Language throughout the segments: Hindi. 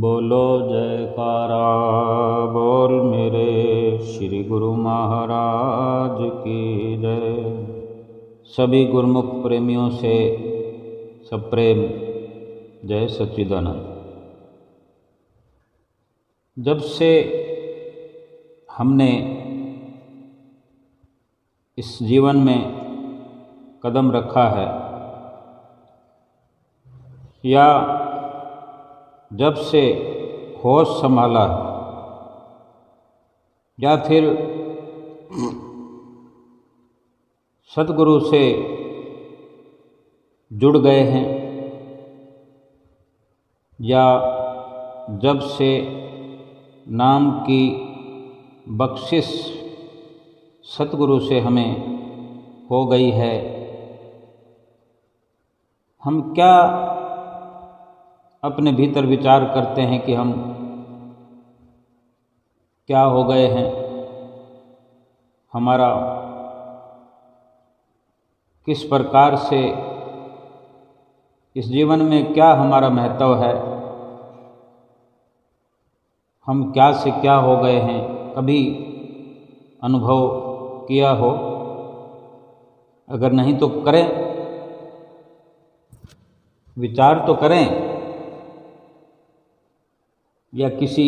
बोलो जयकारा बोल मेरे श्री गुरु महाराज की जय। सभी गुरुमुख प्रेमियों से सप्रेम जय सच्चिदानंद। जब से हमने इस जीवन में कदम रखा है या जब से होश संभाला या फिर सतगुरु से जुड़ गए हैं या जब से नाम की बख्शिश सतगुरु से हमें हो गई है, हम क्या अपने भीतर विचार करते हैं कि हम क्या हो गए हैं, हमारा किस प्रकार से इस जीवन में क्या हमारा महत्व है, हम क्या से क्या हो गए हैं, कभी अनुभव किया हो? अगर नहीं तो करें, विचार तो करें या किसी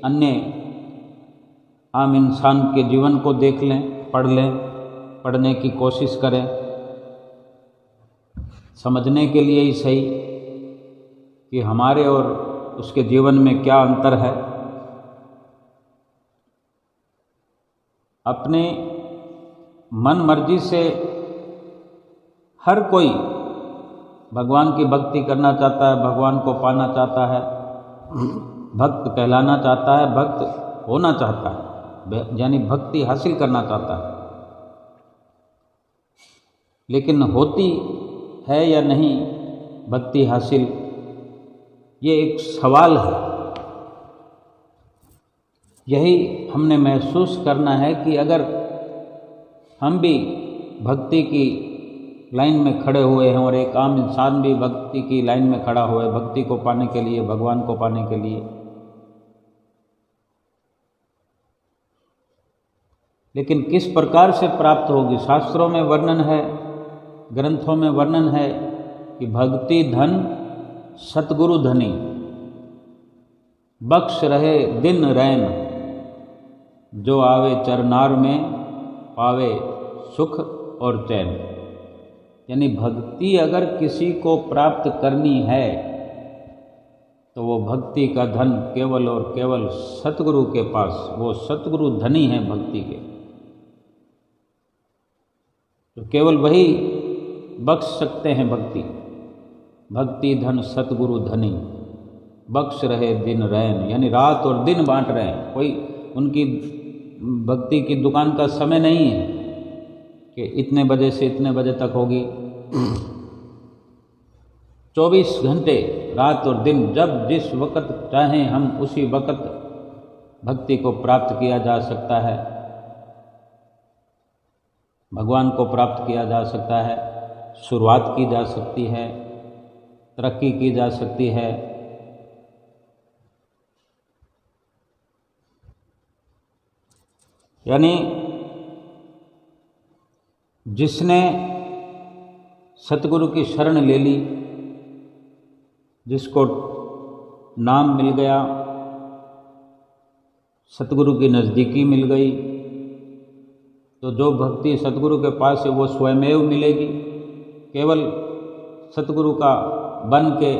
अन्य आम इंसान के जीवन को देख लें, पढ़ लें, पढ़ने की कोशिश करें, समझने के लिए ही सही कि हमारे और उसके जीवन में क्या अंतर है। अपने मन मर्जी से हर कोई भगवान की भक्ति करना चाहता है, भगवान को पाना चाहता है, भक्त कहलाना चाहता है, भक्त होना चाहता है, यानी भक्ति हासिल करना चाहता है। लेकिन होती है या नहीं भक्ति हासिल, ये एक सवाल है। यही हमने महसूस करना है कि अगर हम भी भक्ति की लाइन में खड़े हुए हैं और एक आम इंसान भी भक्ति की लाइन में खड़ा हुआ है, भक्ति को पाने के लिए, भगवान को पाने के लिए, लेकिन किस प्रकार से प्राप्त होगी? शास्त्रों में वर्णन है, ग्रंथों में वर्णन है कि भक्ति धन सतगुरु धनी, बख्श रहे दिन रैन, जो आवे चरनार में पावे सुख और चैन। यानी भक्ति अगर किसी को प्राप्त करनी है तो वो भक्ति का धन केवल और केवल सतगुरु के पास, वो सतगुरु धनी है भक्ति के, तो केवल वही बख्श सकते हैं भक्ति। भक्ति धन सतगुरु धनी, बख्श रहे दिन रैन, यानी रात और दिन बांट रहे हैं। कोई उनकी भक्ति की दुकान का समय नहीं है कि इतने बजे से इतने बजे तक होगी। 24 घंटे रात और दिन, जब जिस वक़्त चाहें हम उसी वक़्त भक्ति को प्राप्त किया जा सकता है, भगवान को प्राप्त किया जा सकता है, शुरुआत की जा सकती है, तरक्की की जा सकती है। यानी जिसने सतगुरु की शरण ले ली, जिसको नाम मिल गया, सतगुरु की नज़दीकी मिल गई, तो जो भक्ति सतगुरु के पास है वो स्वयमेव मिलेगी। केवल सतगुरु का बन के,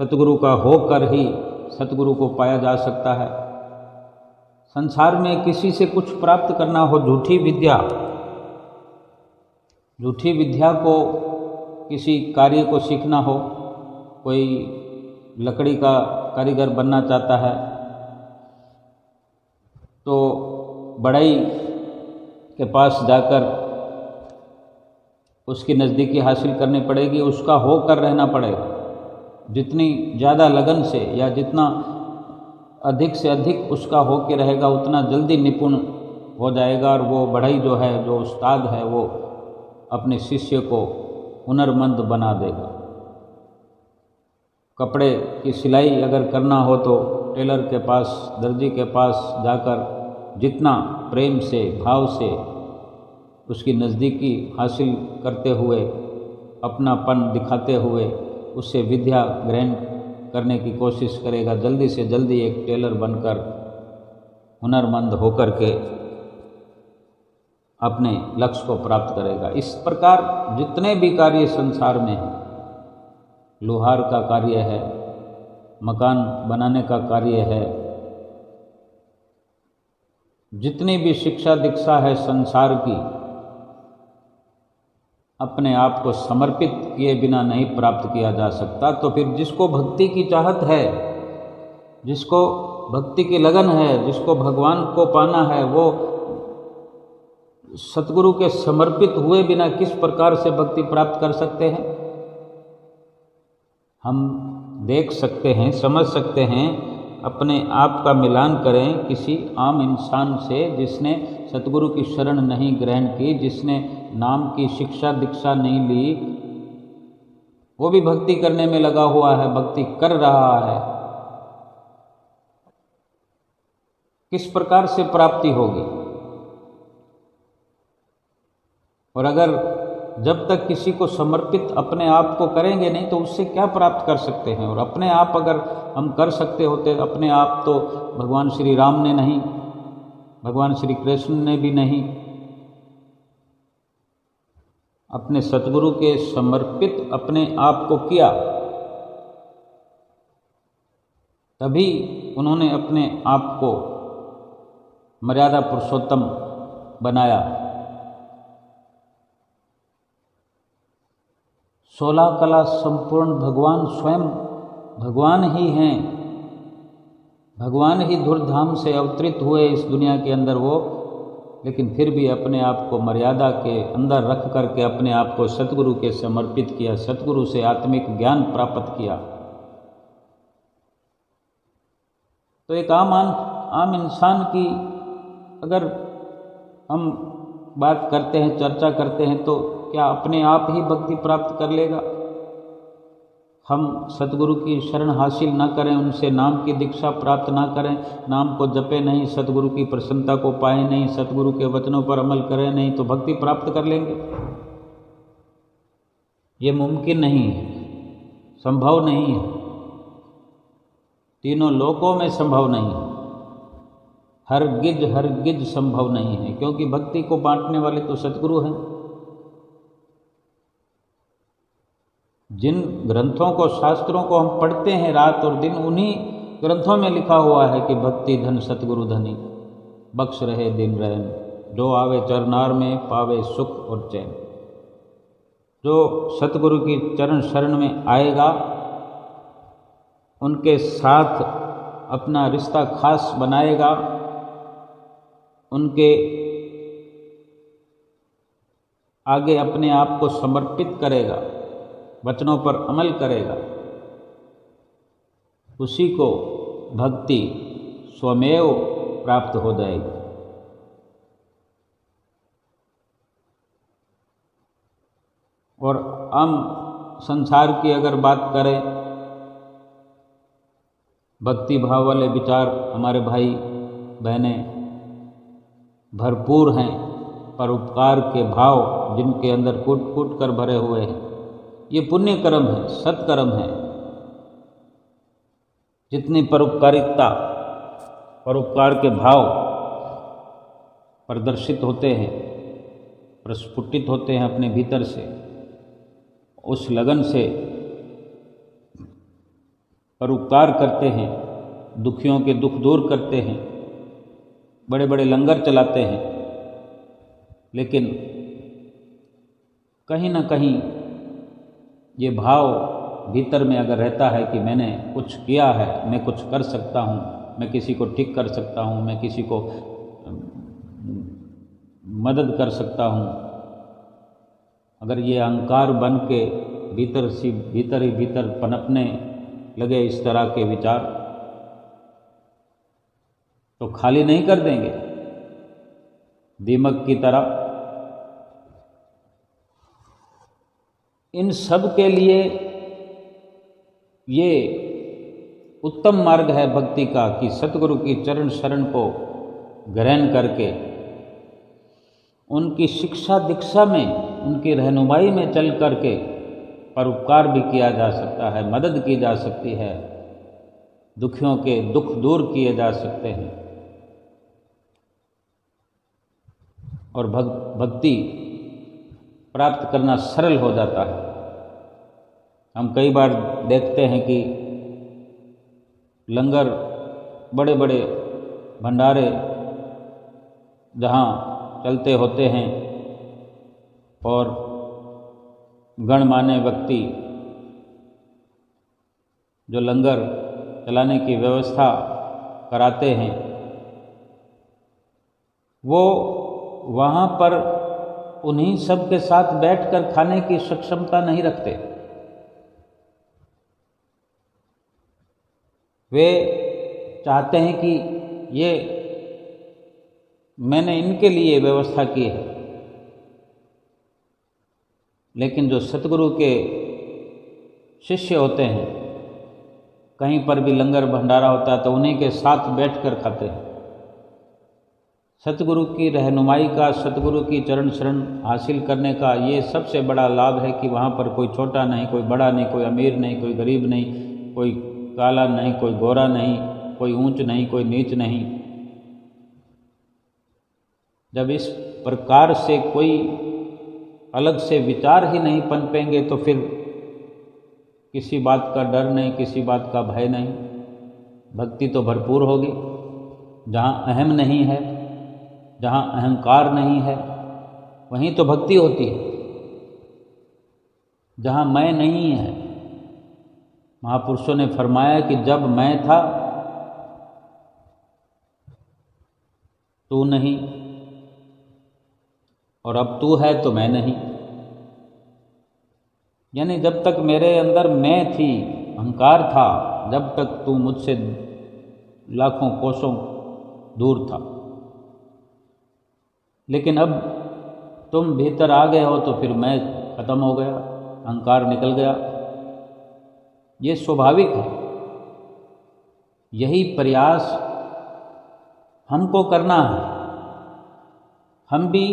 सतगुरु का होकर ही सतगुरु को पाया जा सकता है। संसार में किसी से कुछ प्राप्त करना हो, झूठी विद्या को, किसी कार्य को सीखना हो, कोई लकड़ी का कारीगर बनना चाहता है तो बढ़ई के पास जाकर उसकी नज़दीकी हासिल करनी पड़ेगी, उसका होकर रहना पड़ेगा। जितनी ज़्यादा लगन से या जितना अधिक से अधिक उसका हो के रहेगा, उतना जल्दी निपुण हो जाएगा और वो बढ़ई जो है, जो उस्ताद है, वो अपने शिष्य को हुनरमंद बना देगा। कपड़े की सिलाई अगर करना हो तो टेलर के पास, दर्जी के पास जाकर जितना प्रेम से, भाव से उसकी नज़दीकी हासिल करते हुए, अपनापन दिखाते हुए उससे विद्या ग्रहण करने की कोशिश करेगा, जल्दी से जल्दी एक टेलर बनकर, हुनरमंद होकर के अपने लक्ष्य को प्राप्त करेगा। इस प्रकार जितने भी कार्य संसार में हैं, लोहार का कार्य है, मकान बनाने का कार्य है, जितनी भी शिक्षा दीक्षा है संसार की, अपने आप को समर्पित किए बिना नहीं प्राप्त किया जा सकता। तो फिर जिसको भक्ति की चाहत है, जिसको भक्ति की लगन है, जिसको भगवान को पाना है, वो सतगुरु के समर्पित हुए बिना किस प्रकार से भक्ति प्राप्त कर सकते हैं? हम देख सकते हैं, समझ सकते हैं। अपने आप का मिलान करें किसी आम इंसान से जिसने सतगुरु की शरण नहीं ग्रहण की, जिसने नाम की शिक्षा दीक्षा नहीं ली, वो भी भक्ति करने में लगा हुआ है, भक्ति कर रहा है। किस प्रकार से प्राप्ति होगी? और अगर जब तक किसी को समर्पित अपने आप को करेंगे नहीं तो उससे क्या प्राप्त कर सकते हैं? और अपने आप अगर हम कर सकते होते अपने आप, तो भगवान श्री राम ने नहीं, भगवान श्री कृष्ण ने भी नहीं, अपने सतगुरु के समर्पित अपने आप को किया, तभी उन्होंने अपने आप को मर्यादा पुरुषोत्तम बनाया। 16 कला संपूर्ण भगवान स्वयं भगवान ही हैं, भगवान ही धूर्धाम से अवतरित हुए इस दुनिया के अंदर वो, लेकिन फिर भी अपने आप को मर्यादा के अंदर रख करके अपने आप को सतगुरु के समर्पित किया, सतगुरु से आत्मिक ज्ञान प्राप्त किया। तो एक आम इंसान की अगर हम बात करते हैं, चर्चा करते हैं, तो क्या अपने आप ही भक्ति प्राप्त कर लेगा? हम सतगुरु की शरण हासिल ना करें, उनसे नाम की दीक्षा प्राप्त ना करें, नाम को जपे नहीं, सतगुरु की प्रसन्नता को पाए नहीं, सतगुरु के वचनों पर अमल करें नहीं, तो भक्ति प्राप्त कर लेंगे? ये मुमकिन नहीं है, संभव नहीं है, तीनों लोकों में संभव नहीं है, हरगिज संभव नहीं है, क्योंकि भक्ति को बांटने वाले तो सतगुरु हैं। जिन ग्रंथों को, शास्त्रों को हम पढ़ते हैं रात और दिन, उन्हीं ग्रंथों में लिखा हुआ है कि भक्ति धन सतगुरु धनी, बख्श रहे दिन रैन, जो आवे चरनार में पावे सुख और चैन। जो सतगुरु की चरण शरण में आएगा, उनके साथ अपना रिश्ता खास बनाएगा, उनके आगे अपने आप को समर्पित करेगा, वचनों पर अमल करेगा, उसी को भक्ति स्वमेव प्राप्त हो जाएगी। और हम संसार की अगर बात करें, भक्ति भाव वाले विचार हमारे भाई बहनें भरपूर हैं, परोपकार के भाव जिनके अंदर कूट कूट कर भरे हुए हैं, ये पुण्य कर्म है, सत्कर्म है। जितनी परोपकारिता, परोपकार के भाव प्रदर्शित होते हैं, प्रस्फुटित होते हैं अपने भीतर से, उस लगन से परोपकार करते हैं, दुखियों के दुख दूर करते हैं, बड़े बड़े लंगर चलाते हैं, लेकिन कहीं ना कहीं ये भाव भीतर में अगर रहता है कि मैंने कुछ किया है, मैं कुछ कर सकता हूँ, मैं किसी को ठीक कर सकता हूँ, मैं किसी को मदद कर सकता हूँ, अगर ये अहंकार बन के भीतर ही भीतर पनपने लगे इस तरह के विचार, तो खाली नहीं कर देंगे दीमक की तरह। इन सब के लिए ये उत्तम मार्ग है भक्ति का कि सतगुरु की चरण शरण को ग्रहण करके उनकी शिक्षा दीक्षा में, उनकी रहनुमाई में चल करके परोपकार भी किया जा सकता है, मदद की जा सकती है, दुखियों के दुख दूर किए जा सकते हैं और भक्ति प्राप्त करना सरल हो जाता है। हम कई बार देखते हैं कि लंगर, बड़े बड़े भंडारे जहाँ चलते होते हैं और गणमान्य व्यक्ति जो लंगर चलाने की व्यवस्था कराते हैं, वो वहाँ पर उन्हीं सब के साथ बैठकर खाने की सक्षमता नहीं रखते। वे चाहते हैं कि ये मैंने इनके लिए व्यवस्था की है, लेकिन जो सतगुरु के शिष्य होते हैं, कहीं पर भी लंगर भंडारा होता है तो उन्हीं के साथ बैठकर खाते हैं। सतगुरु की रहनुमाई का, सतगुरु की चरण शरण हासिल करने का ये सबसे बड़ा लाभ है कि वहाँ पर कोई छोटा नहीं, कोई बड़ा नहीं, कोई अमीर नहीं, कोई गरीब नहीं, कोई काला नहीं, कोई गोरा नहीं, कोई ऊंच नहीं, कोई नीच नहीं। जब इस प्रकार से कोई अलग से विचार ही नहीं पनपेंगे तो फिर किसी बात का डर नहीं, किसी बात का भय नहीं। भक्ति तो भरपूर होगी। जहाँ अहम नहीं है, जहाँ अहंकार नहीं है, वहीं तो भक्ति होती है। जहाँ मैं नहीं है, महापुरुषों ने फरमाया कि जब मैं था तू नहीं, और अब तू है तो मैं नहीं। यानी जब तक मेरे अंदर मैं थी, अहंकार था, जब तक तू मुझसे लाखों कोसों दूर था। लेकिन अब तुम भीतर आ गए हो तो फिर मैं खत्म हो गया, अहंकार निकल गया। ये स्वाभाविक है। यही प्रयास हमको करना है। हम भी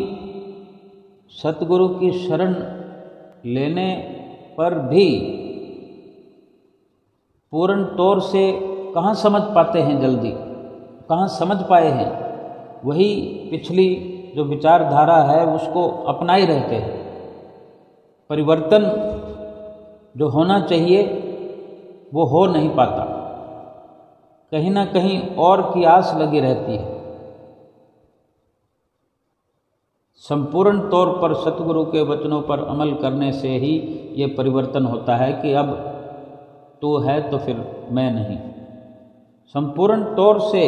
सतगुरु की शरण लेने पर भी पूर्ण तौर से कहाँ समझ पाते हैं, जल्दी कहाँ समझ पाए हैं। वही पिछली जो विचारधारा है उसको अपना ही रहते हैं। परिवर्तन जो होना चाहिए वो हो नहीं पाता, कहीं ना कहीं और की आस लगी रहती है। संपूर्ण तौर पर सतगुरु के वचनों पर अमल करने से ही ये परिवर्तन होता है कि अब तू है तो फिर मैं नहीं। संपूर्ण तौर से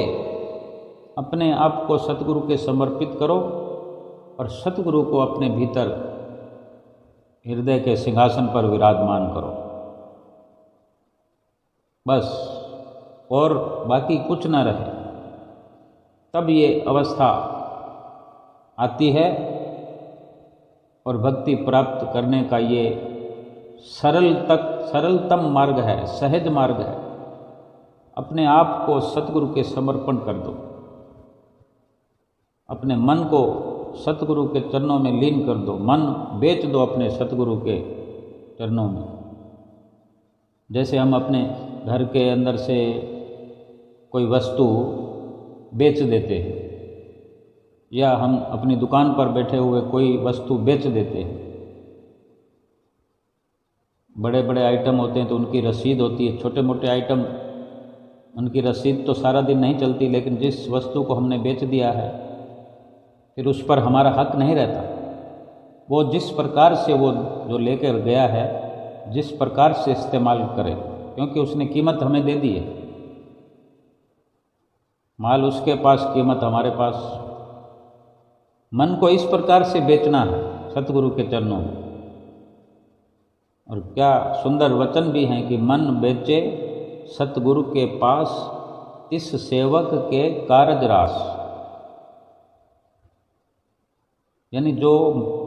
अपने आप को सतगुरु के समर्पित करो और सतगुरु को अपने भीतर हृदय के सिंहासन पर विराजमान करो, बस, और बाकी कुछ न रहे। तब ये अवस्था आती है और भक्ति प्राप्त करने का ये सरलतम मार्ग है, सहज मार्ग है। अपने आप को सतगुरु के समर्पण कर दो, अपने मन को सतगुरु के चरणों में लीन कर दो, मन बेच दो अपने सतगुरु के चरणों में। जैसे हम अपने घर के अंदर से कोई वस्तु बेच देते हैं, या हम अपनी दुकान पर बैठे हुए कोई वस्तु बेच देते हैं। बड़े बड़े आइटम होते हैं तो उनकी रसीद होती है, छोटे मोटे आइटम उनकी रसीद तो सारा दिन नहीं चलती, लेकिन जिस वस्तु को हमने बेच दिया है फिर उस पर हमारा हक नहीं रहता। वो जिस प्रकार से वो जो लेकर गया है, जिस प्रकार से इस्तेमाल करे, क्योंकि उसने कीमत हमें दे दी है। माल उसके पास, कीमत हमारे पास। मन को इस प्रकार से बेचना है सतगुरु के चरणों में। और क्या सुंदर वचन भी हैं कि मन बेचे सतगुरु के पास, इस सेवक के कारज रास। यानी जो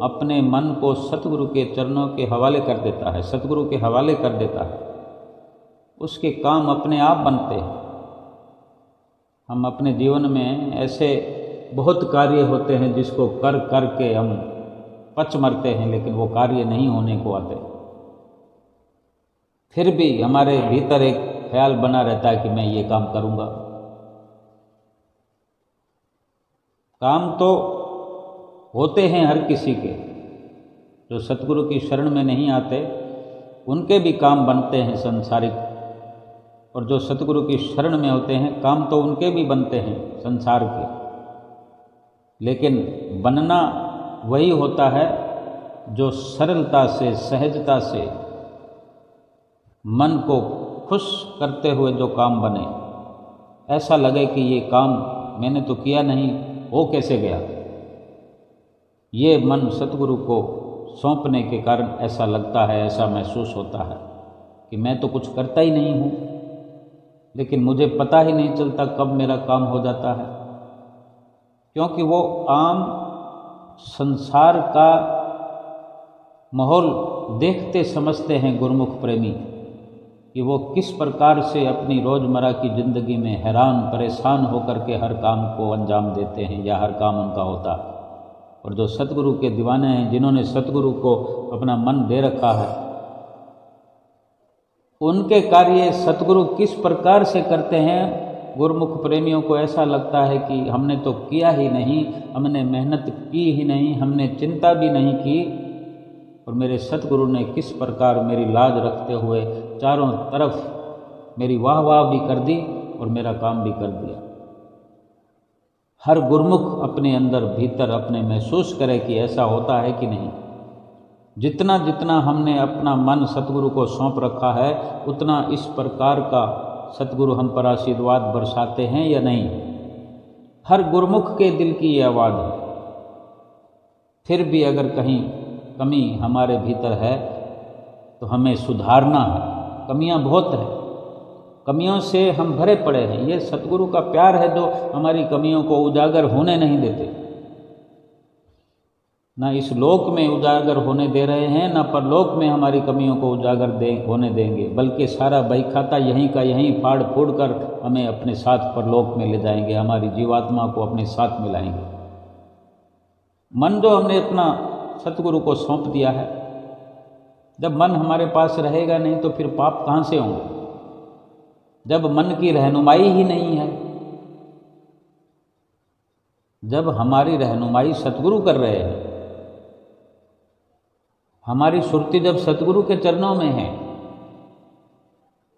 अपने मन को सतगुरु के चरणों के हवाले कर देता है, सतगुरु के हवाले कर देता है, उसके काम अपने आप बनते हैं। हम अपने जीवन में ऐसे बहुत कार्य होते हैं जिसको कर कर के हम पच मरते हैं, लेकिन वो कार्य नहीं होने को आते। फिर भी हमारे भीतर एक ख्याल बना रहता है कि मैं ये काम करूँगा। काम तो होते हैं हर किसी के, जो सतगुरु की शरण में नहीं आते उनके भी काम बनते हैं संसारिक, और जो सतगुरु की शरण में होते हैं काम तो उनके भी बनते हैं संसार के। लेकिन बनना वही होता है जो सरलता से, सहजता से मन को खुश करते हुए जो काम बने। ऐसा लगे कि ये काम मैंने तो किया नहीं, हो कैसे गया। ये मन सतगुरु को सौंपने के कारण ऐसा लगता है, ऐसा महसूस होता है कि मैं तो कुछ करता ही नहीं हूँ, लेकिन मुझे पता ही नहीं चलता कब मेरा काम हो जाता है। क्योंकि वो आम संसार का माहौल देखते समझते हैं गुरुमुख प्रेमी कि वो किस प्रकार से अपनी रोज़मर्रा की ज़िंदगी में हैरान परेशान होकर के हर काम को अंजाम देते हैं या हर काम उनका होता है। और जो सतगुरु के दीवाने हैं, जिन्होंने सतगुरु को अपना मन दे रखा है, उनके कार्य सतगुरु किस प्रकार से करते हैं, गुरुमुख प्रेमियों को ऐसा लगता है कि हमने तो किया ही नहीं, हमने मेहनत की ही नहीं, हमने चिंता भी नहीं की, और मेरे सतगुरु ने किस प्रकार मेरी लाज रखते हुए चारों तरफ मेरी वाह वाह भी कर दी और मेरा काम भी कर दिया। हर गुरुमुख अपने अंदर भीतर अपने महसूस करे कि ऐसा होता है कि नहीं। जितना जितना हमने अपना मन सतगुरु को सौंप रखा है, उतना इस प्रकार का सतगुरु हम पर आशीर्वाद बरसाते हैं या नहीं। हर गुरुमुख के दिल की ये आवाज़ है। फिर भी अगर कहीं कमी हमारे भीतर है तो हमें सुधारना है। कमियां बहुत हैं, कमियों से हम भरे पड़े हैं। ये सतगुरु का प्यार है जो हमारी कमियों को उजागर होने नहीं देते। ना इस लोक में उजागर होने दे रहे हैं, ना परलोक में हमारी कमियों को उजागर होने देंगे, बल्कि सारा बहीखाता यहीं का यहीं फाड़ फूड़ कर हमें अपने साथ परलोक में ले जाएंगे, हमारी जीवात्मा को अपने साथ मिलाएंगे। मन जो हमने अपना सतगुरु को सौंप दिया है, जब मन हमारे पास रहेगा नहीं तो फिर पाप कहाँ से होंगे। जब मन की रहनुमाई ही नहीं है, जब हमारी रहनुमाई सतगुरु कर रहे हैं, हमारी सुरती जब सतगुरु के चरणों में है,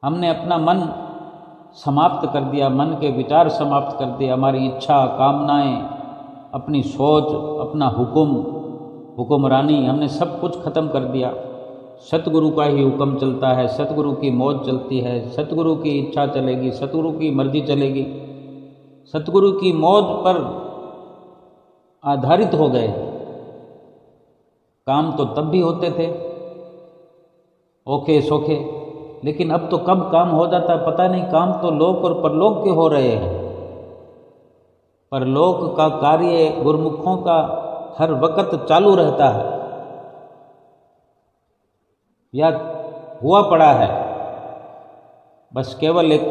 हमने अपना मन समाप्त कर दिया, मन के विचार समाप्त कर दिए, हमारी इच्छा कामनाएं, अपनी सोच, अपना हुक्मरानी हमने सब कुछ खत्म कर दिया। सतगुरु का ही हुक्म चलता है, सतगुरु की मौज चलती है, सतगुरु की इच्छा चलेगी, सतगुरु की मर्जी चलेगी। सतगुरु की मौज पर आधारित हो गए। काम तो तब भी होते थे ओखे सोखे, लेकिन अब तो कब काम हो जाता है पता नहीं। काम तो लोक और परलोक के हो रहे हैं। परलोक का कार्य गुरुमुखों का हर वक्त चालू रहता है या हुआ पड़ा है। बस केवल एक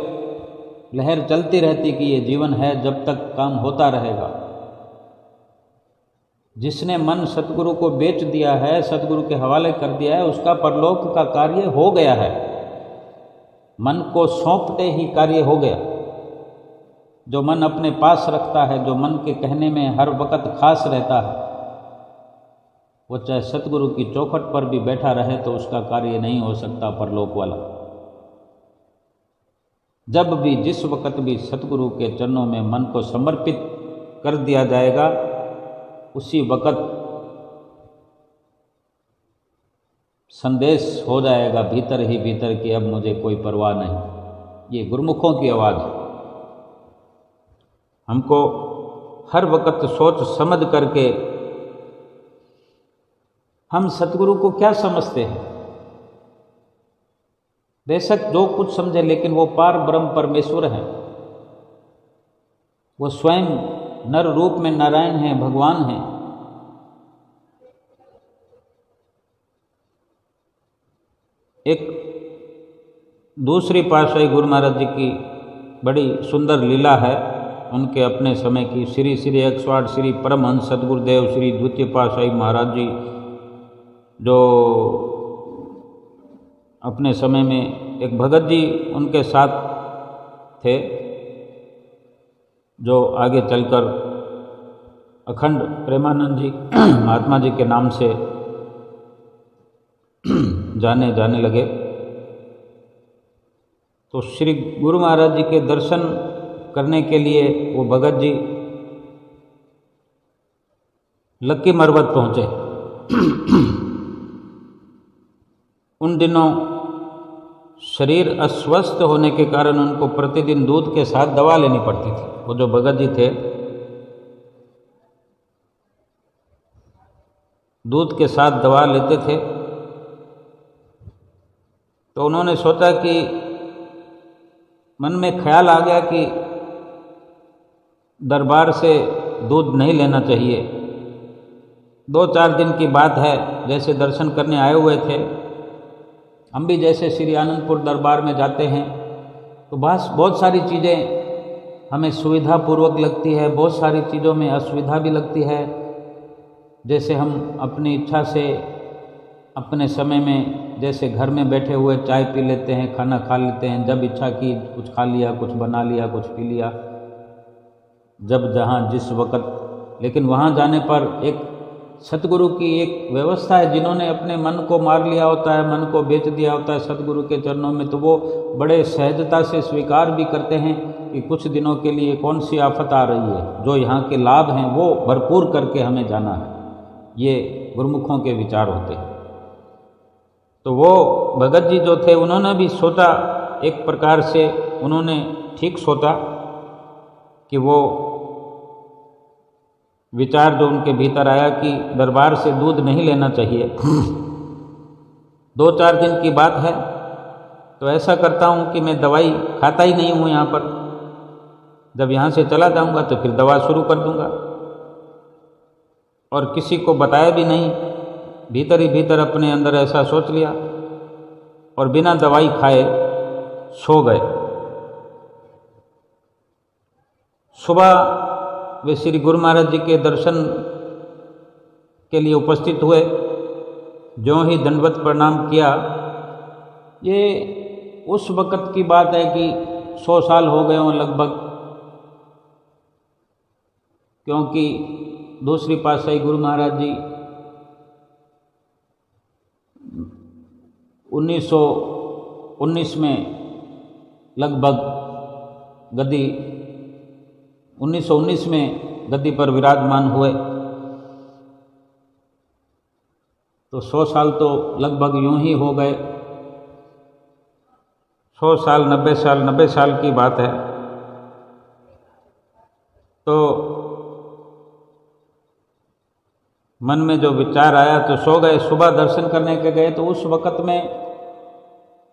लहर चलती रहती कि ये जीवन है, जब तक काम होता रहेगा। जिसने मन सतगुरु को बेच दिया है, सतगुरु के हवाले कर दिया है, उसका परलोक का कार्य हो गया है। मन को सौंपते ही कार्य हो गया। जो मन अपने पास रखता है, जो मन के कहने में हर वक्त खास रहता है, वो चाहे सतगुरु की चौखट पर भी बैठा रहे तो उसका कार्य नहीं हो सकता परलोक वाला। जब भी जिस वक्त भी सतगुरु के चरणों में मन को समर्पित कर दिया जाएगा, उसी वक्त संदेश हो जाएगा भीतर ही भीतर कि अब मुझे कोई परवाह नहीं। ये गुरुमुखों की आवाज़ है। हमको हर वक्त सोच समझ करके हम सतगुरु को क्या समझते हैं। बेशक जो कुछ समझे, लेकिन वो पार ब्रह्म परमेश्वर है। वो स्वयं नर रूप में नारायण हैं, भगवान हैं। एक दूसरी पातशाही गुरु महाराज जी की बड़ी सुंदर लीला है। उनके अपने समय की श्री श्री 108 श्री परमहंस सदगुरुदेव श्री द्वितीय पातशाही महाराज जी जो अपने समय में एक भगत जी उनके साथ थे, जो आगे चलकर अखंड प्रेमानंद जी महात्मा जी के नाम से जाने लगे। तो श्री गुरु महाराज जी के दर्शन करने के लिए वो भगत जी लक्की मरवत पहुँचे। उन दिनों शरीर अस्वस्थ होने के कारण उनको प्रतिदिन दूध के साथ दवा लेनी पड़ती थी। वो जो भगत जी थे दूध के साथ दवा लेते थे। तो उन्होंने सोचा कि मन में ख्याल आ गया कि दरबार से दूध नहीं लेना चाहिए। 2-4 दिन की बात है, जैसे दर्शन करने आए हुए थे हम भी, जैसे श्री आनंदपुर दरबार में जाते हैं तो बस बहुत सारी चीज़ें हमें सुविधापूर्वक लगती है, बहुत सारी चीज़ों में असुविधा भी लगती है। जैसे हम अपनी इच्छा से अपने समय में जैसे घर में बैठे हुए चाय पी लेते हैं, खाना खा लेते हैं, जब इच्छा की कुछ खा लिया, कुछ बना लिया, कुछ पी लिया, जब जहाँ जिस वक़्त। लेकिन वहाँ जाने पर एक सतगुरु की एक व्यवस्था है, जिन्होंने अपने मन को मार लिया होता है, मन को बेच दिया होता है सतगुरु के चरणों में, तो वो बड़े सहजता से स्वीकार भी करते हैं कि कुछ दिनों के लिए कौन सी आफत आ रही है, जो यहाँ के लाभ हैं वो भरपूर करके हमें जाना है। ये गुरुमुखों के विचार होते हैं। तो वो भगत जी जो थे उन्होंने भी सोचा, एक प्रकार से उन्होंने ठीक सोचा कि वो विचार जो उनके भीतर आया कि दरबार से दूध नहीं लेना चाहिए। 2-4 दिन की बात है, तो ऐसा करता हूँ कि मैं दवाई खाता ही नहीं हूँ यहाँ पर। जब यहाँ से चला जाऊँगा तो फिर दवा शुरू कर दूँगा, और किसी को बताया भी नहीं। भीतर ही भीतर अपने अंदर ऐसा सोच लिया और बिना दवाई खाए सो गए। सुबह वे श्री गुरु महाराज जी के दर्शन के लिए उपस्थित हुए। ज्यों ही दंडवत प्रणाम किया, ये उस वक़्त की बात है कि 100 साल हो गए हों लगभग, क्योंकि दूसरी पातशाही गुरु महाराज जी 1919 में लगभग गद्दी 1919 में गद्दी पर विराजमान हुए। तो 100 साल तो लगभग यूं ही हो गए। 100 साल 90 साल की बात है। तो मन में जो विचार आया तो सो गए। सुबह दर्शन करने के गए तो उस वक़्त में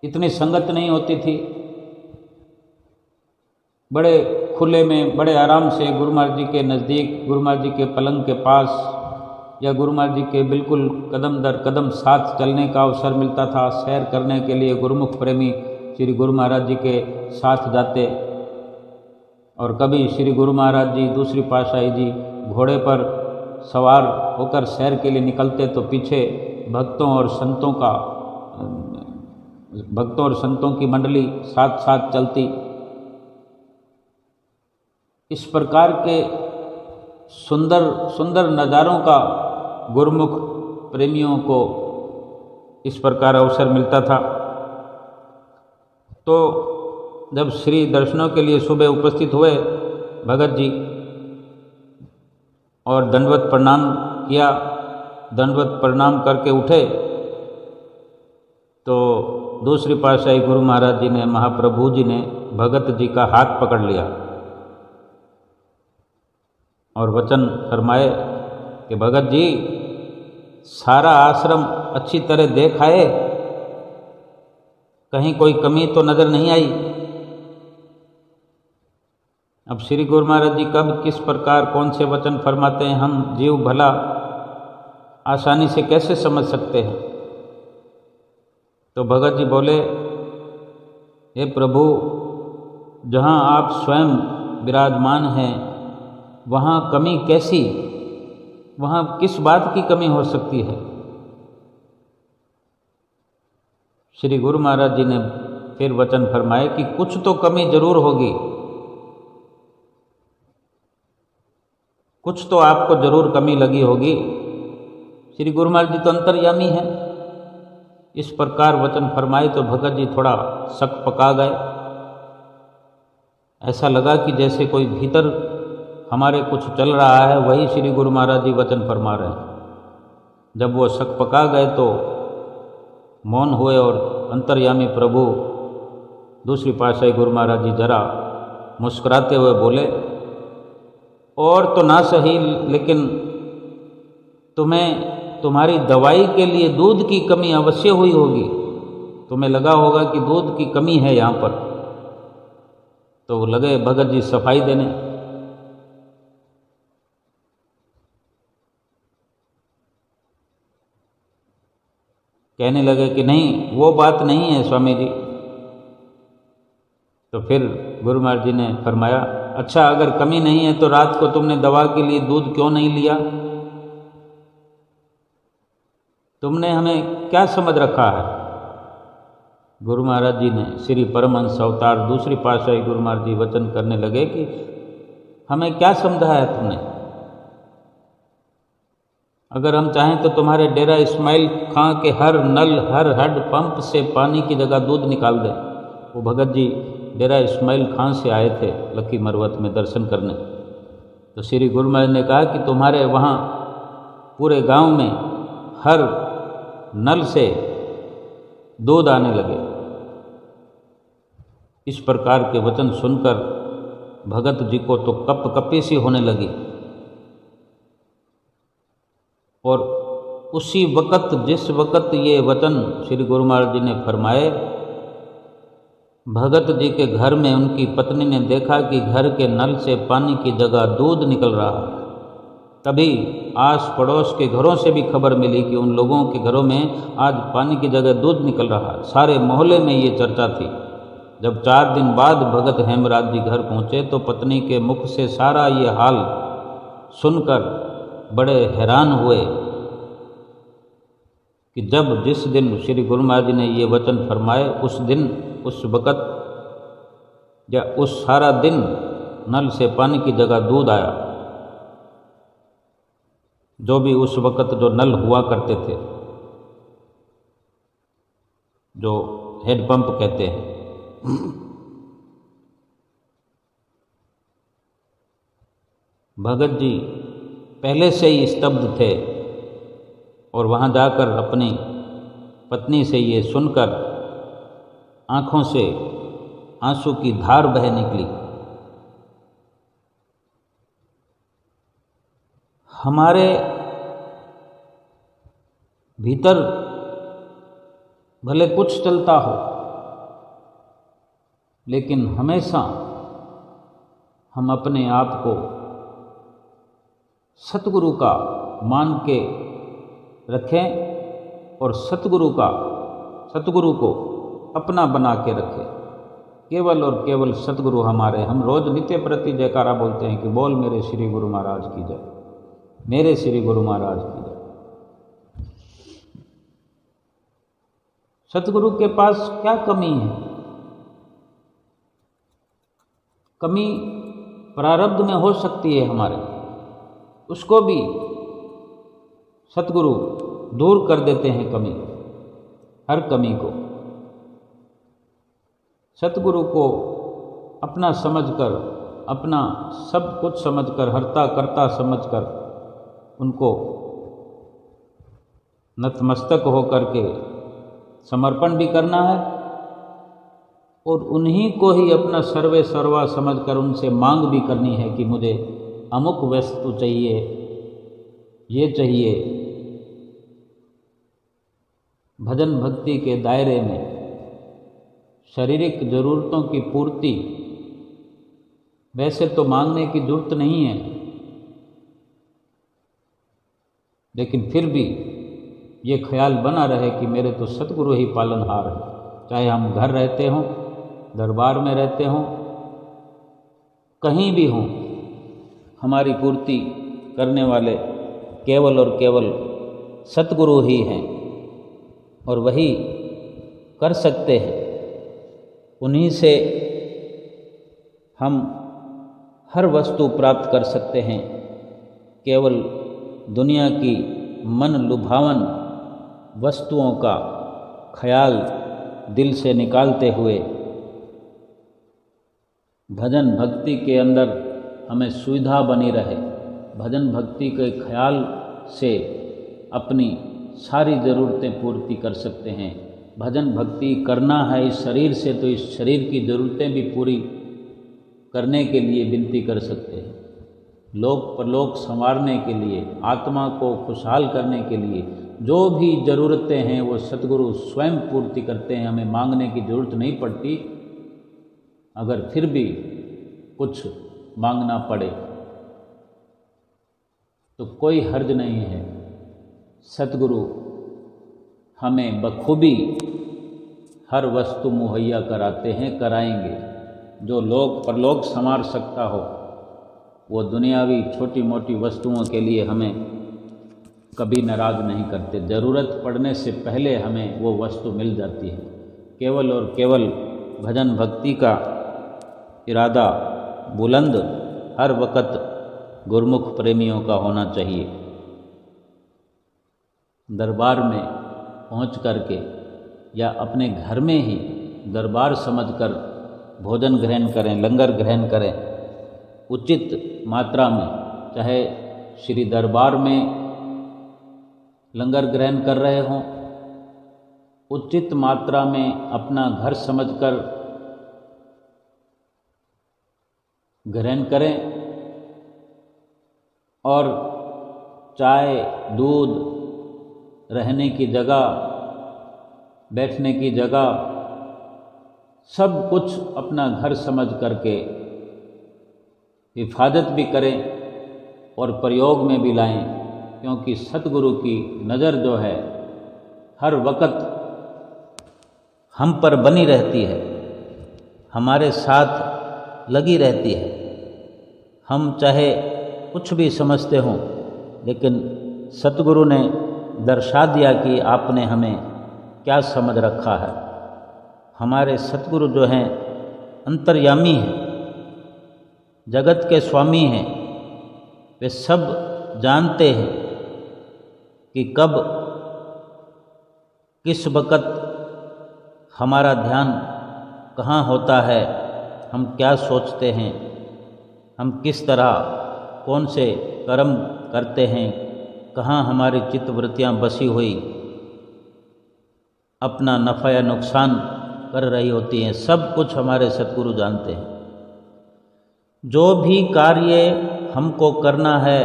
इतनी संगत नहीं होती थी। बड़े खुले में बड़े आराम से गुरु महाराज जी के नज़दीक, गुरु महाराज जी के पलंग के पास या गुरु महाराज जी के बिल्कुल कदम दर कदम साथ चलने का अवसर मिलता था। सैर करने के लिए गुरुमुख प्रेमी श्री गुरु महाराज जी के साथ जाते, और कभी श्री गुरु महाराज जी दूसरी पातशाही जी घोड़े पर सवार होकर सैर के लिए निकलते तो पीछे भक्तों और संतों की मंडली साथ साथ चलती। इस प्रकार के सुंदर सुंदर नज़ारों का गुरुमुख प्रेमियों को इस प्रकार अवसर मिलता था। तो जब श्री दर्शनों के लिए सुबह उपस्थित हुए भगत जी और दंडवत प्रणाम किया, दंडवत प्रणाम करके उठे तो दूसरी पातशाही गुरु महाराज जी ने, महाप्रभु जी ने भगत जी का हाथ पकड़ लिया और वचन फरमाए कि भगत जी सारा आश्रम अच्छी तरह देख आए, कहीं कोई कमी तो नज़र नहीं आई। अब श्री गुरु महाराज जी कब किस प्रकार कौन से वचन फरमाते हैं हम जीव भला आसानी से कैसे समझ सकते हैं। तो भगत जी बोले हे प्रभु, जहाँ आप स्वयं विराजमान हैं वहाँ कमी कैसी, वहाँ किस बात की कमी हो सकती है। श्री गुरु महाराज जी ने फिर वचन फरमाए कि कुछ तो कमी जरूर होगी, कुछ तो आपको जरूर कमी लगी होगी। श्री गुरु महाराज जी तो अंतर्यामी हैं। इस प्रकार वचन फरमाए तो भगत जी थोड़ा शक पका गए। ऐसा लगा कि जैसे कोई भीतर हमारे कुछ चल रहा है, वही श्री गुरु महाराज जी वचन फरमा रहे हैं। जब वो शक पका गए तो मौन हुए और अंतर्यामी प्रभु दूसरी पातशाही गुरु महाराज जी जरा मुस्कुराते हुए बोले, और तो ना सही, लेकिन तुम्हें तुम्हारी दवाई के लिए दूध की कमी अवश्य हुई होगी। तुम्हें लगा होगा कि दूध की कमी है यहाँ पर। तो लगे भगत जी सफाई देने। कहने लगे कि नहीं, वो बात नहीं है स्वामी जी। तो फिर गुरु महाराज जी ने फरमाया, अच्छा अगर कमी नहीं है तो रात को तुमने दवा के लिए दूध क्यों नहीं लिया? तुमने हमें क्या समझ रखा है? गुरु महाराज जी ने श्री परमहंस अवतार दूसरी पातशाही गुरु महाराज जी वचन करने लगे कि हमें क्या समझा है तुमने? अगर हम चाहें तो तुम्हारे डेरा इस्माइल खां के हर नल हर हेड पंप से पानी की जगह दूध निकाल दें। वो भगत जी डेरा इस्माइल खां से आए थे लक्की मरवत में दर्शन करने। तो श्री गुरु महाराज ने कहा कि तुम्हारे वहाँ पूरे गांव में हर नल से दूध आने लगे। इस प्रकार के वचन सुनकर भगत जी को तो कप कपी सी होने लगी। और उसी वक़्त जिस वक़्त ये वचन श्री गुरु महाराज जी ने फरमाए, भगत जी के घर में उनकी पत्नी ने देखा कि घर के नल से पानी की जगह दूध निकल रहा है। तभी आस पड़ोस के घरों से भी खबर मिली कि उन लोगों के घरों में आज पानी की जगह दूध निकल रहा है। सारे मोहल्ले में ये चर्चा थी। जब 4 दिन बाद भगत हेमराज जी घर पहुँचे तो पत्नी के मुख से सारा ये हाल सुनकर बड़े हैरान हुए कि जब जिस दिन श्री गुरु महाराज जी ने ये वचन फरमाए, उस दिन उस वक़्त या उस सारा दिन नल से पानी की जगह दूध आया। जो भी उस वक़्त जो नल हुआ करते थे, जो हेड पंप कहते हैं, भगत जी पहले से ही स्तब्ध थे और वहाँ जाकर अपनी पत्नी से ये सुनकर आँखों से आंसू की धार बह निकली। हमारे भीतर भले कुछ चलता हो, लेकिन हमेशा हम अपने आप को सतगुरु का मान के रखें और सतगुरु को अपना बना के रखें। केवल और केवल सतगुरु हमारे। हम रोज नित्य प्रति जयकारा बोलते हैं कि बोल मेरे श्री गुरु महाराज की जय, मेरे श्री गुरु महाराज की जय। सतगुरु के पास क्या कमी है? कमी प्रारब्ध में हो सकती है हमारे, उसको भी सतगुरु दूर कर देते हैं। कमी, हर कमी को सतगुरु को अपना समझकर, अपना सब कुछ समझकर, हरता करता समझकर उनको नतमस्तक होकर के समर्पण भी करना है और उन्हीं को ही अपना सर्वे सर्वा समझकर उनसे मांग भी करनी है कि मुझे अमुक वस्तु चाहिए, ये चाहिए। भजन भक्ति के दायरे में शारीरिक ज़रूरतों की पूर्ति वैसे तो मांगने की जरूरत नहीं है, लेकिन फिर भी ये ख्याल बना रहे कि मेरे तो सतगुरु ही पालनहार है। चाहे हम घर रहते हों, दरबार में रहते हों, कहीं भी हों, हमारी पूर्ति करने वाले केवल और केवल सतगुरु ही हैं और वही कर सकते हैं। उन्हीं से हम हर वस्तु प्राप्त कर सकते हैं। केवल दुनिया की मन लुभावन वस्तुओं का ख्याल दिल से निकालते हुए भजन भक्ति के अंदर हमें सुविधा बनी रहे, भजन भक्ति के ख्याल से अपनी सारी ज़रूरतें पूर्ति कर सकते हैं। भजन भक्ति करना है इस शरीर से, तो इस शरीर की ज़रूरतें भी पूरी करने के लिए विनती कर सकते हैं। लोक परलोक संवारने के लिए, आत्मा को खुशहाल करने के लिए जो भी ज़रूरतें हैं वो सतगुरु स्वयं पूर्ति करते हैं। हमें मांगने की ज़रूरत नहीं पड़ती। अगर फिर भी कुछ मांगना पड़े तो कोई हर्ज नहीं है। सतगुरु हमें बखूबी हर वस्तु मुहैया कराते हैं, कराएंगे। जो लोक परलोक संवार सकता हो वो दुनियावी छोटी मोटी वस्तुओं के लिए हमें कभी नाराज़ नहीं करते। ज़रूरत पड़ने से पहले हमें वो वस्तु मिल जाती है। केवल और केवल भजन भक्ति का इरादा बुलंद हर वक़्त गुरमुख प्रेमियों का होना चाहिए। दरबार में पहुँच करके या अपने घर में ही दरबार समझकर भोजन ग्रहण करें, लंगर ग्रहण करें उचित मात्रा में। चाहे श्री दरबार में लंगर ग्रहण कर रहे हों, उचित मात्रा में अपना घर समझकर ग्रहण करें और चाय, दूध, रहने की जगह, बैठने की जगह सब कुछ अपना घर समझ करके हिफाजत भी करें और प्रयोग में भी लाएं, क्योंकि सतगुरु की नज़र जो है हर वक़्त हम पर बनी रहती है, हमारे साथ लगी रहती है। हम चाहे कुछ भी समझते हों, लेकिन सतगुरु ने दर्शा दिया कि आपने हमें क्या समझ रखा है। हमारे सतगुरु जो हैं अंतर्यामी हैं, जगत के स्वामी हैं। वे सब जानते हैं कि कब किस वक़्त हमारा ध्यान कहाँ होता है, हम क्या सोचते हैं, हम किस तरह कौन से कर्म करते हैं, कहाँ हमारी चित्तवृत्तियाँ बसी हुई अपना नफ़ा या नुकसान कर रही होती हैं। सब कुछ हमारे सतगुरु जानते हैं। जो भी कार्य हमको करना है,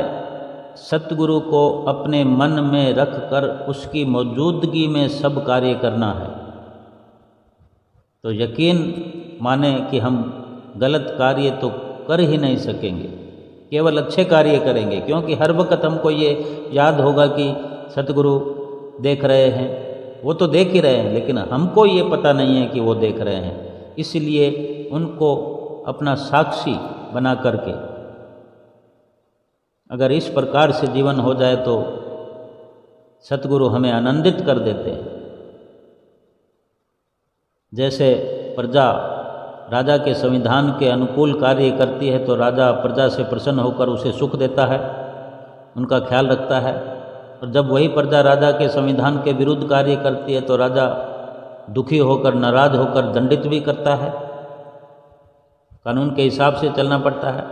सतगुरु को अपने मन में रख कर उसकी मौजूदगी में सब कार्य करना है। तो यकीन माने कि हम गलत कार्य तो कर ही नहीं सकेंगे, केवल अच्छे कार्य करेंगे। क्योंकि हर वक्त हमको ये याद होगा कि सतगुरु देख रहे हैं। वो तो देख ही रहे हैं, लेकिन हमको ये पता नहीं है कि वो देख रहे हैं। इसलिए उनको अपना साक्षी बना करके अगर इस प्रकार से जीवन हो जाए तो सतगुरु हमें आनंदित कर देते हैं। जैसे प्रजा राजा के संविधान के अनुकूल कार्य करती है तो राजा प्रजा से प्रसन्न होकर उसे सुख देता है, उनका ख्याल रखता है। और जब वही प्रजा राजा के संविधान के विरुद्ध कार्य करती है तो राजा दुखी होकर, नाराज होकर दंडित भी करता है। कानून के हिसाब से चलना पड़ता है।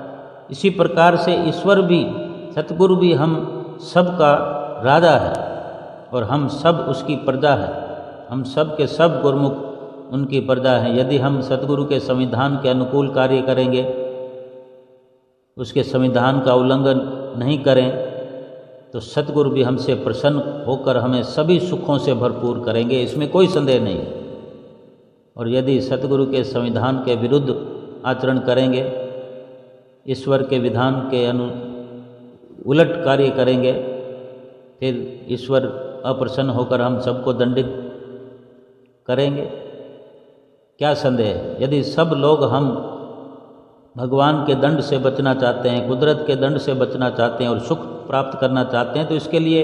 इसी प्रकार से ईश्वर भी, सतगुरु भी हम सब का राजा है और हम सब उसकी प्रजा है। हम सब के सब गुरमुख उनकी प्रजा हैं। यदि हम सतगुरु के संविधान के अनुकूल कार्य करेंगे, उसके संविधान का उल्लंघन नहीं करें, तो सतगुरु भी हमसे प्रसन्न होकर हमें सभी सुखों से भरपूर करेंगे, इसमें कोई संदेह नहीं। और यदि सतगुरु के संविधान के विरुद्ध आचरण करेंगे, ईश्वर के विधान के उलट कार्य करेंगे, फिर ईश्वर अप्रसन्न होकर हम सबको दंडित करेंगे। क्या संदेह है। यदि सब लोग हम भगवान के दंड से बचना चाहते हैं, कुदरत के दंड से बचना चाहते हैं और सुख प्राप्त करना चाहते हैं, तो इसके लिए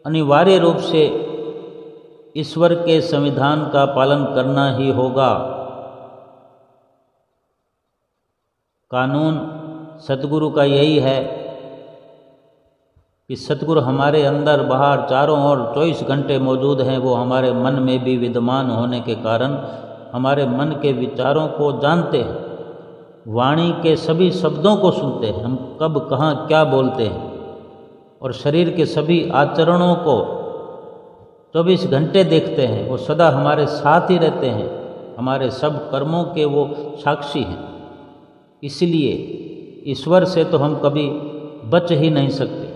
अनिवार्य रूप से ईश्वर के संविधान का पालन करना ही होगा। कानून सतगुरु का यही है कि सतगुरु हमारे अंदर बाहर चारों ओर 24 घंटे मौजूद हैं। वो हमारे मन में भी विद्यमान होने के कारण हमारे मन के विचारों को जानते हैं, वाणी के सभी शब्दों को सुनते हैं, हम कब कहाँ क्या बोलते हैं, और शरीर के सभी आचरणों को 24 घंटे देखते हैं। वो सदा हमारे साथ ही रहते हैं, हमारे सब कर्मों के वो साक्षी हैं। इसलिए ईश्वर से तो हम कभी बच ही नहीं सकते।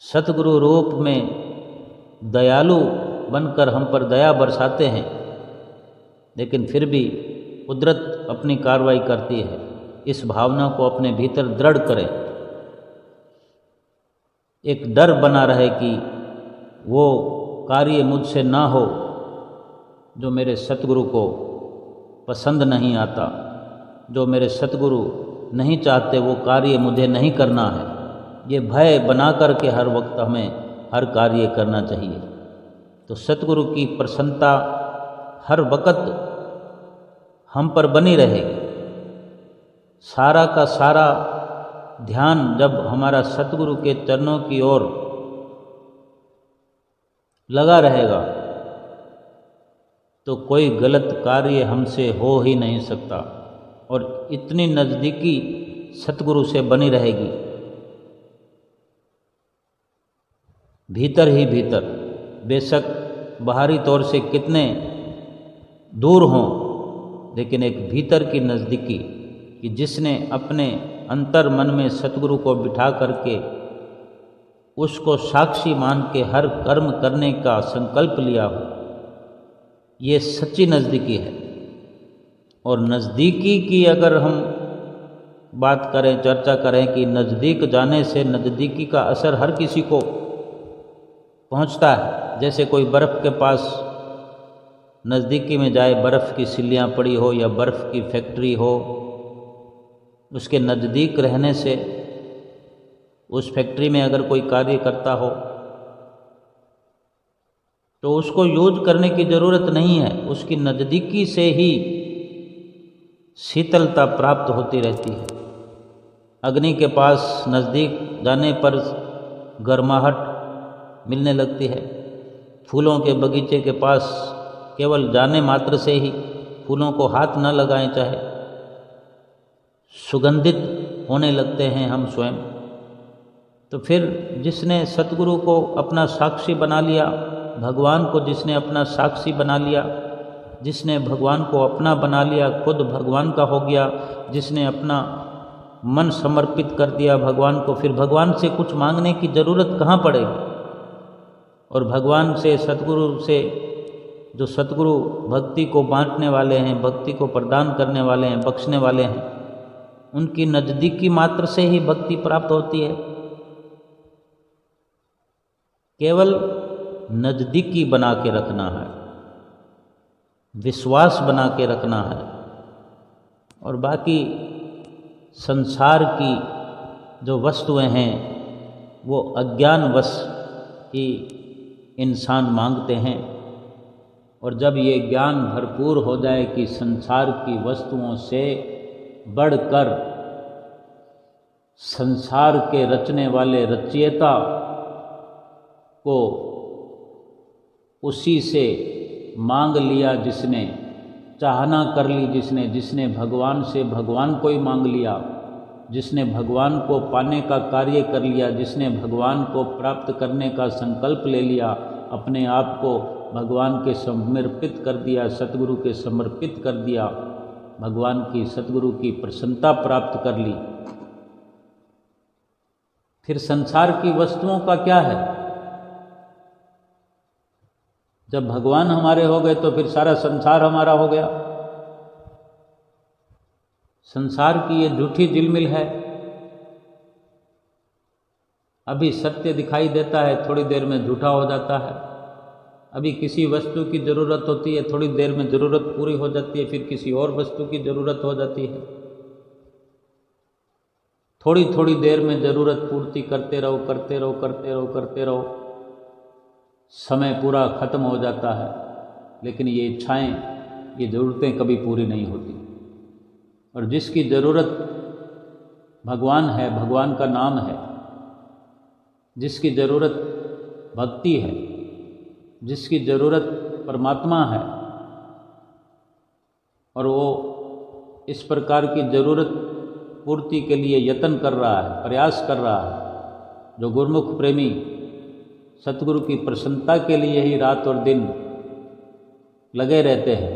सतगुरु रूप में दयालु बनकर हम पर दया बरसाते हैं, लेकिन फिर भी कुदरत अपनी कार्रवाई करती है। इस भावना को अपने भीतर दृढ़ करें, एक डर बना रहे कि वो कार्य मुझसे ना हो जो मेरे सतगुरु को पसंद नहीं आता, जो मेरे सतगुरु नहीं चाहते वो कार्य मुझे नहीं करना है। ये भय बना कर के हर वक्त हमें हर कार्य करना चाहिए। तो सतगुरु की प्रसन्नता हर वक्त हम पर बनी रहेगी। सारा का सारा ध्यान जब हमारा सतगुरु के चरणों की ओर लगा रहेगा तो कोई गलत कार्य हमसे हो ही नहीं सकता, और इतनी नज़दीकी सतगुरु से बनी रहेगी। भीतर ही भीतर, बेशक बाहरी तौर से कितने दूर हों, लेकिन एक भीतर की नज़दीकी कि जिसने अपने अंतर मन में सतगुरु को बिठा करके उसको साक्षी मान के हर कर्म करने का संकल्प लिया हो, ये सच्ची नज़दीकी है। और नज़दीकी की अगर हम बात करें, चर्चा करें कि नज़दीक जाने से नज़दीकी का असर हर किसी को पहुंचता है। जैसे कोई बर्फ़ के पास नज़दीकी में जाए, बर्फ़ की सिल्लियाँ पड़ी हो या बर्फ़ की फैक्ट्री हो, उसके नज़दीक रहने से उस फैक्ट्री में अगर कोई कार्य करता हो तो उसको यूज करने की ज़रूरत नहीं है, उसकी नज़दीकी से ही शीतलता प्राप्त होती रहती है। अग्नि के पास नज़दीक जाने पर गर्माहट मिलने लगती है। फूलों के बगीचे के पास केवल जाने मात्र से ही, फूलों को हाथ न लगाएं चाहे, सुगंधित होने लगते हैं हम स्वयं। तो फिर जिसने सतगुरु को अपना साक्षी बना लिया, भगवान को जिसने अपना साक्षी बना लिया, जिसने भगवान को अपना बना लिया, खुद भगवान का हो गया, जिसने अपना मन समर्पित कर दिया भगवान को, फिर भगवान से कुछ मांगने की ज़रूरत कहाँ पड़ेगी। और भगवान से, सतगुरु से, जो सतगुरु भक्ति को बांटने वाले हैं, भक्ति को प्रदान करने वाले हैं, बख्शने वाले हैं, उनकी नज़दीकी मात्र से ही भक्ति प्राप्त होती है। केवल नज़दीकी बना के रखना है, विश्वास बना के रखना है, और बाकी संसार की जो वस्तुएं हैं वो अज्ञानवश ही इंसान मांगते हैं। और जब ये ज्ञान भरपूर हो जाए कि संसार की वस्तुओं से बढ़कर संसार के रचने वाले रचयिता को उसी से मांग लिया, जिसने चाहना कर ली, जिसने भगवान से भगवान को ही मांग लिया, जिसने भगवान को पाने का कार्य कर लिया, जिसने भगवान को प्राप्त करने का संकल्प ले लिया, अपने आप को भगवान के समर्पित कर दिया, सतगुरु के समर्पित कर दिया, भगवान की, सतगुरु की प्रसन्नता प्राप्त कर ली, फिर संसार की वस्तुओं का क्या है। जब भगवान हमारे हो गए तो फिर सारा संसार हमारा हो गया। संसार की ये झूठी झिलमिल है। अभी सत्य दिखाई देता है, थोड़ी देर में झूठा हो जाता है। अभी किसी वस्तु की ज़रूरत होती है, थोड़ी देर में ज़रूरत पूरी हो जाती है, फिर किसी और वस्तु की ज़रूरत हो जाती है। थोड़ी थोड़ी देर में ज़रूरत पूर्ति करते रहो, करते रहो, करते रहो, करते रहो, समय पूरा ख़त्म हो जाता है, लेकिन ये इच्छाएं, ये ज़रूरतें कभी पूरी नहीं होती। और जिसकी ज़रूरत भगवान है, भगवान का नाम है, जिसकी ज़रूरत भक्ति है, जिसकी ज़रूरत परमात्मा है, और वो इस प्रकार की ज़रूरत पूर्ति के लिए यत्न कर रहा है, प्रयास कर रहा है, जो गुरुमुख प्रेमी सतगुरु की प्रसन्नता के लिए ही रात और दिन लगे रहते हैं,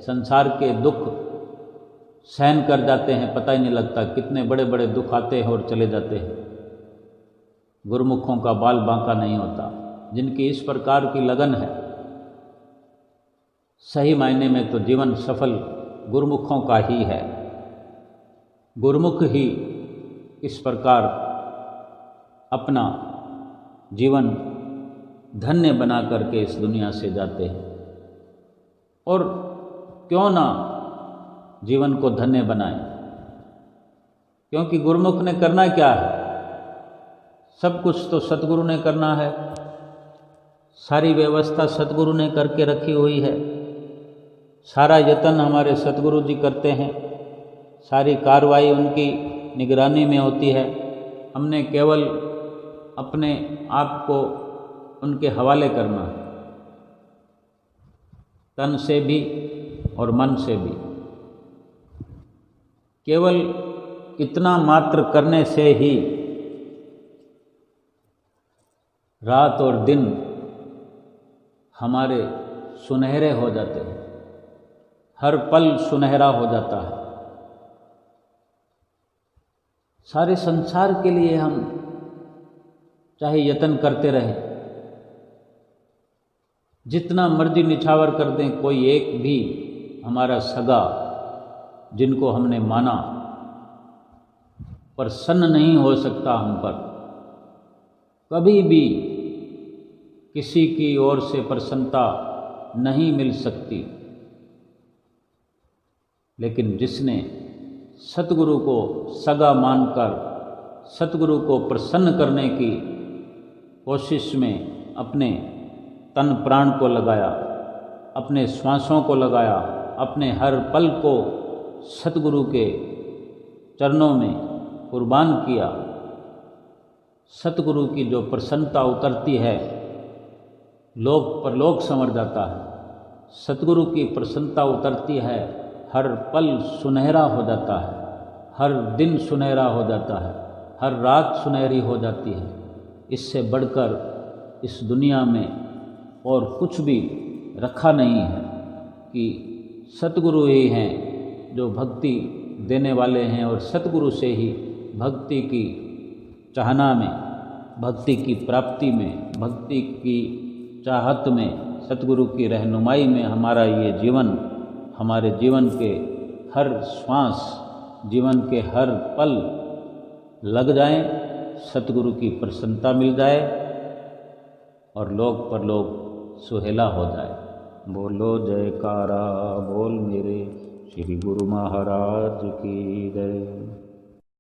संसार के दुख सहन कर जाते हैं, पता ही नहीं लगता कितने बड़े बड़े दुख आते हैं और चले जाते हैं। गुरुमुखों का बाल बांका नहीं होता। जिनकी इस प्रकार की लगन है, सही मायने में तो जीवन सफल गुरुमुखों का ही है। गुरुमुख ही इस प्रकार अपना जीवन धन्य बना करके इस दुनिया से जाते हैं। और क्यों ना जीवन को धन्य बनाएं, क्योंकि गुरुमुख ने करना क्या है, सब कुछ तो सतगुरु ने करना है। सारी व्यवस्था सतगुरु ने करके रखी हुई है, सारा यत्न हमारे सतगुरु जी करते हैं, सारी कार्रवाई उनकी निगरानी में होती है। हमने केवल अपने आप को उनके हवाले करना है, तन से भी और मन से भी। केवल इतना मात्र करने से ही रात और दिन हमारे सुनहरे हो जाते हैं, हर पल सुनहरा हो जाता है। सारे संसार के लिए हम चाहे यत्न करते रहें, जितना मर्जी निछावर कर दें, कोई एक भी हमारा सगा जिनको हमने माना प्रसन्न नहीं हो सकता हम पर। कभी भी किसी की ओर से प्रसन्नता नहीं मिल सकती। लेकिन जिसने सतगुरु को सगा मानकर सतगुरु को प्रसन्न करने की कोशिश में अपने तन प्राण को लगाया, अपने श्वासों को लगाया, अपने हर पल को सतगुरु के चरणों में कुर्बान किया, सतगुरु की जो प्रसन्नता उतरती है, लोक परलोक संवर जाता है। सतगुरु की प्रसन्नता उतरती है, हर पल सुनहरा हो जाता है, हर दिन सुनहरा हो जाता है, हर रात सुनहरी हो जाती है। इससे बढ़कर इस दुनिया में और कुछ भी रखा नहीं है कि सतगुरु ही हैं जो भक्ति देने वाले हैं, और सतगुरु से ही भक्ति की चाहना में, भक्ति की प्राप्ति में, भक्ति की चाहत में, सतगुरु की रहनुमाई में हमारा ये जीवन, हमारे जीवन के हर श्वास, जीवन के हर पल लग जाएं, सतगुरु की प्रसन्नता मिल जाए और लोक परलोक सुहेला हो जाए। बोलो जयकारा बोल मेरे श्री गुरु महाराज की जय।